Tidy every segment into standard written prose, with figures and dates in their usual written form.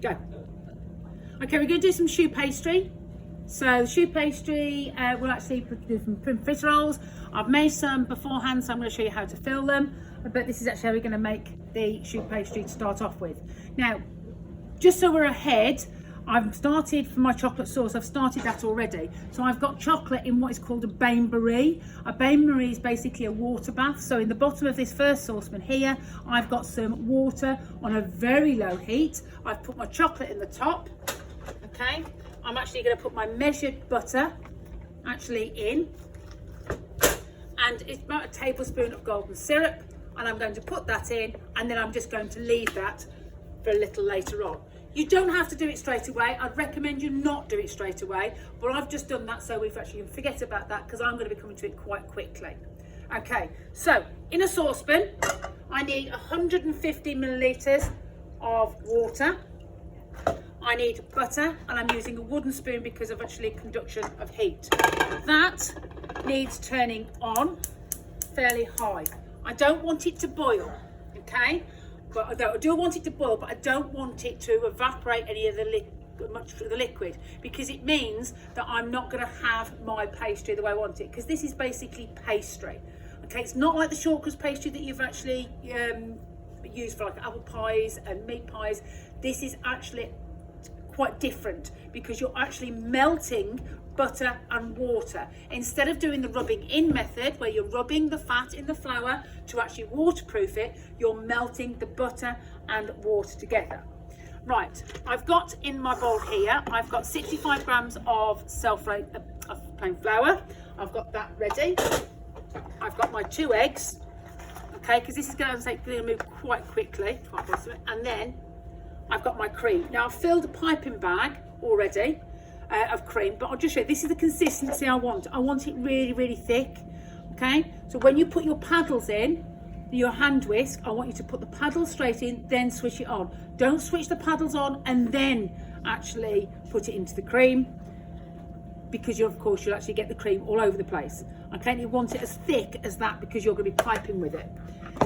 Go. Okay, we're going to do some choux pastry. So choux pastry, we'll actually do some profiteroles. I've made some beforehand, so I'm going to show you how to fill them. But this is actually how we're going to make the choux pastry to start off with. Now, just so we're ahead, I've started for my chocolate sauce. I've started that already. So I've got chocolate in what is called a bain-marie. A bain-marie is basically a water bath. So in the bottom of this first saucepan here, I've got some water on a very low heat. I've put my chocolate in the top. Okay. I'm actually going to put my measured butter actually in, and it's about a tablespoon of golden syrup, and I'm going to put that in, and then I'm just going to leave that for a little later on. You don't have to do it straight away. I'd recommend you not do it straight away, but I've just done that so we've actually forget about that because I'm going to be coming to it quite quickly. Okay, so in a saucepan I need 150 millilitres of water. I need butter, and I'm using a wooden spoon because of actually conduction of heat. That needs turning on fairly high. I don't want it to boil, okay? But I do want it to boil, but I don't want it to evaporate any of much of the liquid, because it means that I'm not going to have my pastry the way I want it, because this is basically pastry. Okay, it's not like the short crust pastry that you've actually used for like apple pies and meat pies. This is actually quite different because you're actually melting butter and water. Instead of doing the rubbing in method where you're rubbing the fat in the flour to actually waterproof it, you're melting the butter and water together. Right, I've got in my bowl here, I've got 65 grams of plain flour. I've got that ready. I've got my 2 eggs, okay, because this is going to move quite quickly, and then I've got my cream. Now I've filled a piping bag already of cream, but I'll just show you, this is the consistency I want. I want it really, really thick, okay? So when you put your paddles in, your hand whisk, I want you to put the paddles straight in, then switch it on. Don't switch the paddles on and then actually put it into the cream, because of course you'll actually get the cream all over the place. Okay, and you want it as thick as that because you're going to be piping with it.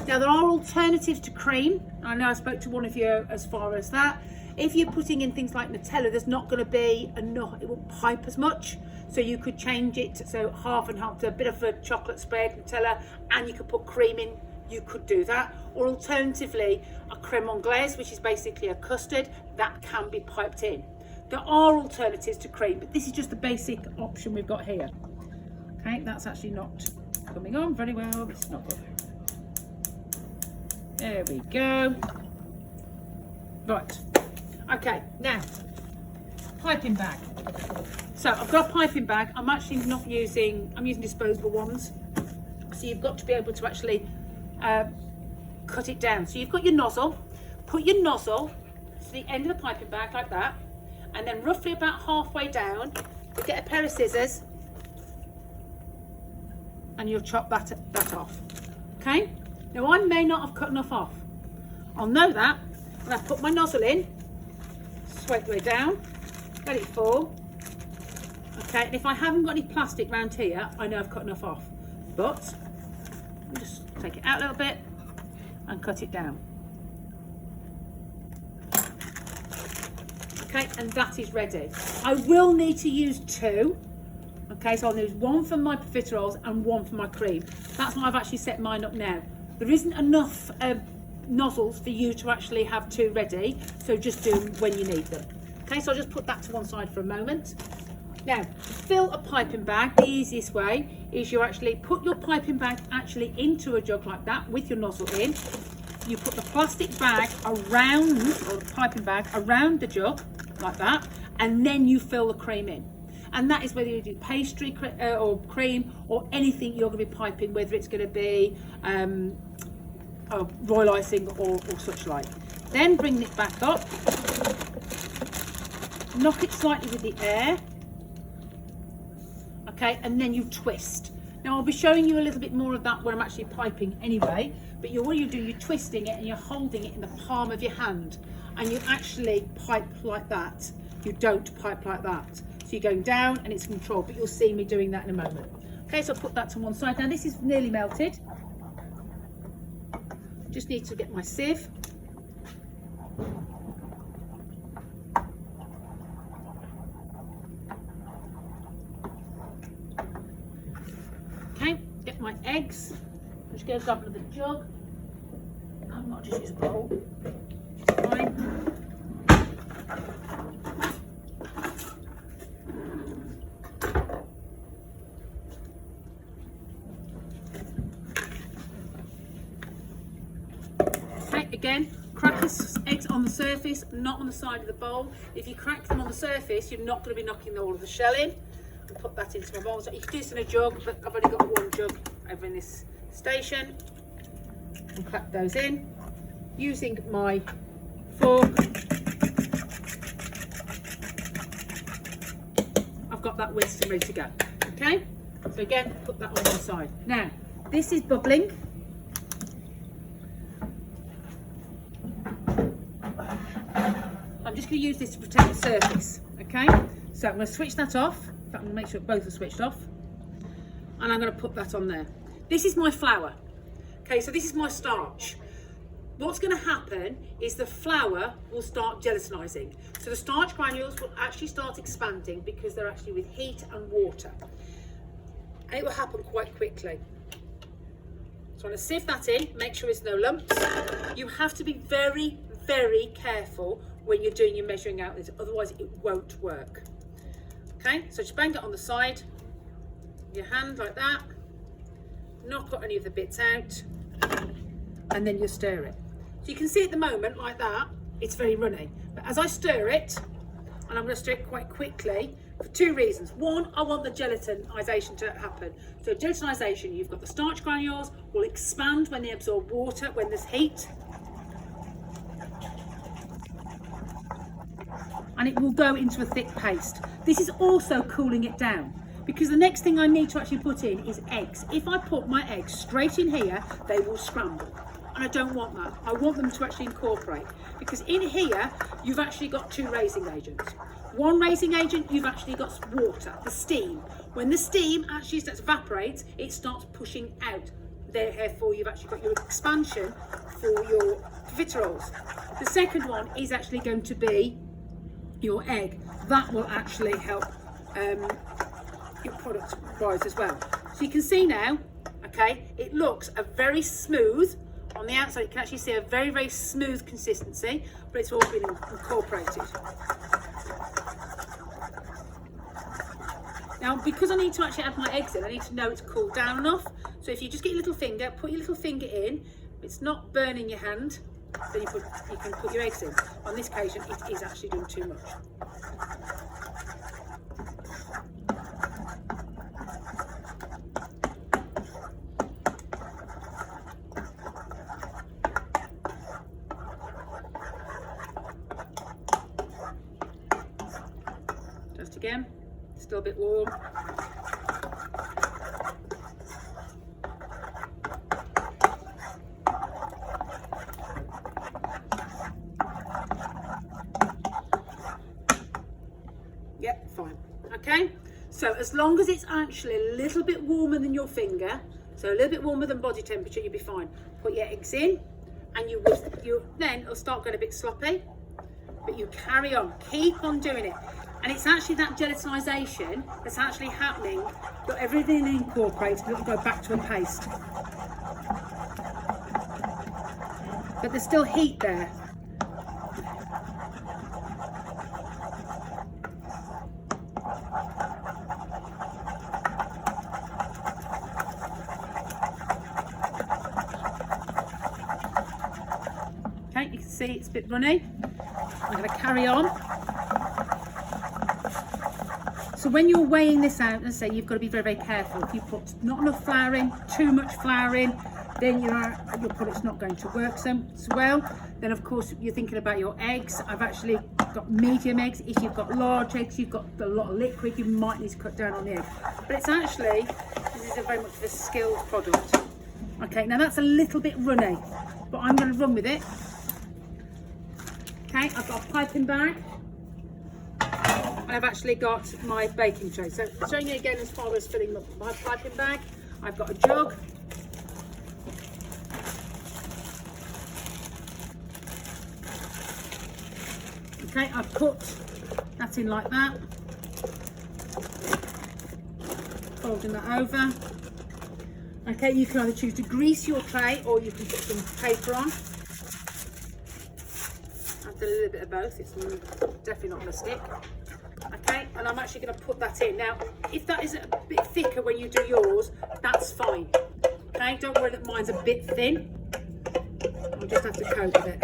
Now there are alternatives to cream. I know I spoke to one of you as far as that. If you're putting in things like Nutella, there's not going to be enough, it won't pipe as much. So you could change it, so half and half, to a bit of a chocolate spread Nutella, and you could put cream in. You could do that. Or alternatively, a creme anglaise, which is basically a custard, that can be piped in. There are alternatives to cream, but this is just the basic option we've got here. Okay, that's actually not coming on very well. It's not good. There we go. Right. Okay, now, piping bag. So I've got a piping bag. I'm actually not using, I'm using disposable ones. So you've got to be able to actually cut it down. So you've got your nozzle. Put your nozzle to the end of the piping bag like that. And then roughly about halfway down, you get a pair of scissors and you'll chop that off. Okay? Now I may not have cut enough off. I'll know that when I put my nozzle in, swipe the way down, let it fall. Okay, and if I haven't got any plastic around here, I know I've cut enough off. But I'll just take it out a little bit and cut it down. Okay, and that is ready. I will need to use 2. Okay, so I'll use 1 for my profiteroles and 1 for my cream. That's why I've actually set mine up now. There isn't enough nozzles for you to actually have 2 ready, so just do them when you need them. Okay, so I'll just put that to one side for a moment. Now, to fill a piping bag, the easiest way is you actually put your piping bag actually into a jug like that with your nozzle in. You put the plastic bag around, or the piping bag around the jug like that, and then you fill the cream in. And that is whether you do pastry or cream or anything you're going to be piping, whether it's going to be royal icing or such like. Then bring it back up, knock it slightly with the air, okay, and then you twist. Now I'll be showing you a little bit more of that when I'm actually piping anyway, but what you do, you're twisting it and you're holding it in the palm of your hand, and you actually pipe like that. You don't pipe like that. So you're going down and it's controlled, but you'll see me doing that in a moment. Okay, so I'll put that to one side. Now this is nearly melted. Just need to get my sieve. eggs. I'm just going to grab another jug. I might just use a bowl. It's fine. Okay, again, crack the eggs on the surface, not on the side of the bowl. If you crack them on the surface, you're not going to be knocking all of the shell in. And put that into my bowl. So you can do this in a jug, but I've only got one jug over in this station. And clap those in using my fork. I've got that whisked and ready to go. Okay, so again, put that on one side. Now this is bubbling. I'm just going to use this to protect the surface. Okay, so I'm going to switch that off. In fact, I'm going to make sure both are switched off, and I'm going to put that on there. This is my flour. Okay, so this is my starch. What's going to happen is the flour will start gelatinizing. So the starch granules will actually start expanding because they're actually with heat and water. And it will happen quite quickly. So I'm going to sieve that in, make sure there's no lumps. You have to be very, very careful when you're doing your measuring out this, otherwise it won't work. Okay, so just bang it on the side, your hand like that, knock any of the bits out, and then you stir it. So you can see at the moment like that, it's very runny. But as I stir it, and I'm going to stir it quite quickly for two reasons. One, I want the gelatinization to happen. So gelatinization, you've got the starch granules will expand when they absorb water, when there's heat. And it will go into a thick paste. This is also cooling it down, because the next thing I need to actually put in is eggs. If I put my eggs straight in here, they will scramble. And I don't want that. I want them to actually incorporate, because in here, you've actually got two raising agents. One raising agent, you've actually got water, the steam. When the steam actually starts to evaporate, it starts pushing out. Therefore, you've actually got your expansion for your profiteroles. The second one is actually going to be your egg. That will actually help your product rise as well. So you can see now, okay, it looks a very smooth on the outside. You can actually see a very, very smooth consistency, but it's all been incorporated. Now, because I need to actually add my eggs in, I need to know it's cooled down enough. So if you just get your little finger, put your little finger in, it's not burning your hand, then you can put your eggs in. On this occasion, it is actually doing too much. Just again, still a bit warm. Yep, fine. Okay, so as long as it's actually a little bit warmer than your finger, so a little bit warmer than body temperature, you'll be fine. Put your eggs in, and then it'll start going a bit sloppy, but you carry on, keep on doing it. And it's actually that gelatinization that's actually happening, got everything incorporated, it'll go back to a paste. But there's still heat there. Okay, you can see it's a bit runny. I'm going to carry on. So when you're weighing this out, and say you've got to be very, very careful. If you put not enough flour in, too much flour in, then your product's not going to work so well. Then of course you're thinking about your eggs. I've actually got medium eggs. If you've got large eggs, you've got a lot of liquid, you might need to cut down on the egg. But it's actually, this is a very much of a skilled product. Okay, now that's a little bit runny, but I'm going to run with it. Okay, I've got a piping bag. I've actually got my baking tray. So showing you again as far as filling up my piping bag. I've got a jug. Okay, I've put that in like that. Folding that over. Okay, you can either choose to grease your tray or you can put some paper on. I've done a little bit of both, it's definitely not going to stick. Okay, and I'm actually going to put that in. Now, if that is a bit thicker when you do yours, that's fine. Okay, don't worry that mine's a bit thin. I'll just have to cope with it.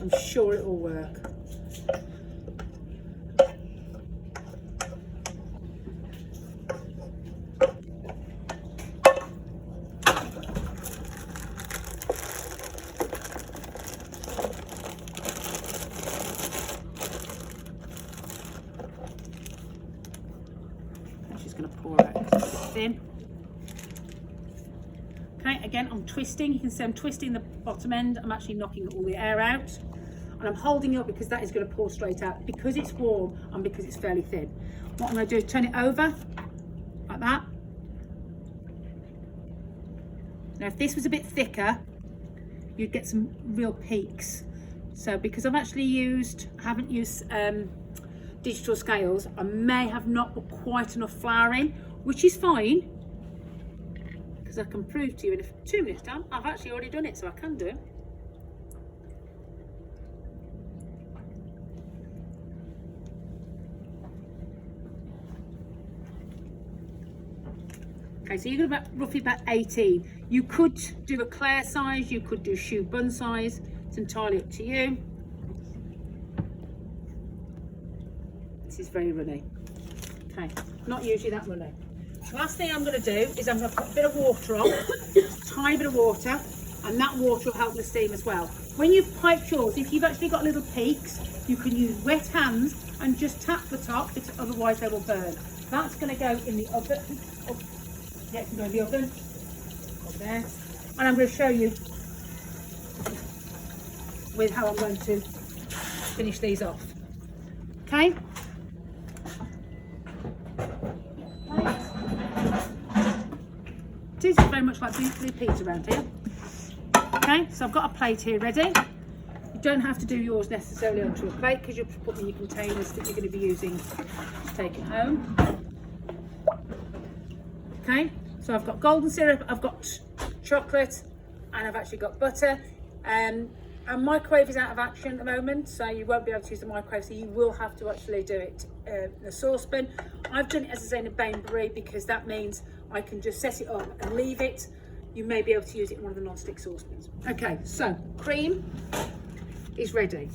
I'm sure it will work. Going to pour out because it's thin. Okay, again, I'm twisting. You can see I'm twisting the bottom end. I'm actually knocking all the air out, and I'm holding it up because that is going to pour straight out because it's warm and because it's fairly thin. What I'm going to do is turn it over like that. Now, if this was a bit thicker, you'd get some real peaks. So because I haven't used digital scales, I may have not put quite enough flour in, which is fine because I can prove to you in 2 minutes time I've actually already done it, so I can do it. Okay, so you're going to roughly about 18. You could do a Claire size, you could do choux bun size, it's entirely up to you. This is very runny. Okay, not usually that runny. Last thing I'm going to do is I'm going to put a bit of water on, a tiny bit of water, and that water will help the steam as well. When you've piped yours, if you've actually got little peaks, you can use wet hands and just tap the top, otherwise they will burn. That's going to go in the oven. Yeah, it can go in the oven. Up there. And I'm going to show you with how I'm going to finish these off. Okay? It is very much like blue peas around here. Okay, so I've got a plate here ready. You don't have to do yours necessarily onto a plate because you'll put in your containers that you're going to be using to take it home. Okay, so I've got golden syrup, I've got chocolate, and I've actually got butter. And microwave is out of action at the moment, so you won't be able to use the microwave, so you will have to actually do it in a saucepan. I've done it, as I say, in a bain-marie because that means I can just set it up and leave it. You may be able to use it in one of the non-stick saucepans. Okay, so cream is ready.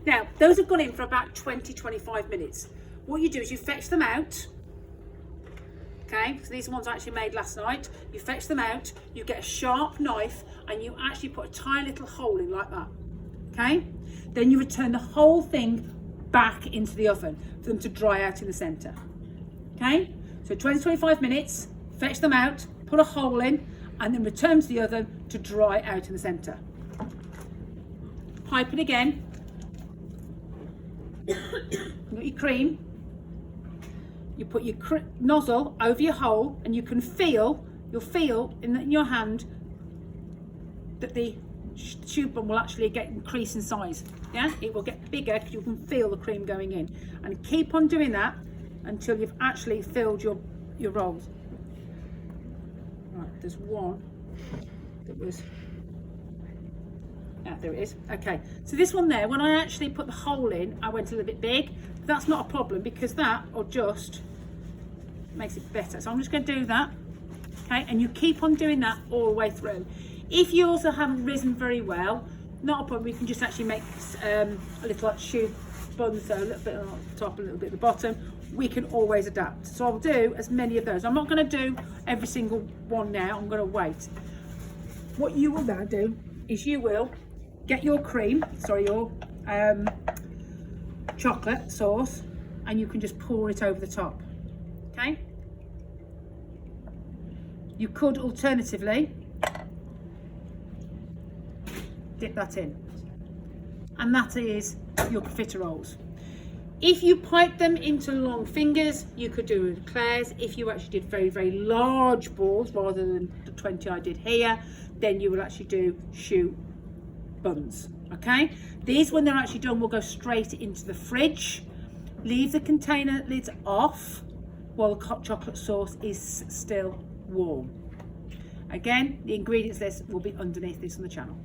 Now, those have gone in for about 20-25 minutes. What you do is you fetch them out. Okay, so these ones I actually made last night. You fetch them out, you get a sharp knife, and you actually put a tiny little hole in like that. Okay, then you return the whole thing back into the oven for them to dry out in the center. Okay, so 20-25 minutes, fetch them out, put a hole in, and then return to the oven to dry out in the center. Pipe it again. You've got your cream. You put your nozzle over your hole, and you'll feel in your hand that the choux bun will actually increase in size. Yeah, it will get bigger because you can feel the cream going in, and keep on doing that until you've actually filled your rolls. Right, there's one that was. Ah, there it is. Okay, so this one there, when I actually put the hole in, I went a little bit big. That's not a problem because that will just makes it better. So I'm just going to do that. Okay, and you keep on doing that all the way through. If you also haven't risen very well, not a problem. You can just actually make a little like choux buns, so a little bit on the top, a little bit at the bottom. We can always adapt. So I'll do as many of those. I'm not going to do every single one now. I'm going to wait. What you will now do is you will get your your chocolate sauce, and you can just pour it over the top. Okay, you could alternatively dip that in, and that is your profiteroles. If you pipe them into long fingers, you could do with Claire's. If you actually did very, very large balls rather than the 20 I did here, then you will actually do choux buns. Okay, these, when they're actually done, will go straight into the fridge. Leave the container lids off while the hot chocolate sauce is still warm. Again, the ingredients list will be underneath this on the channel.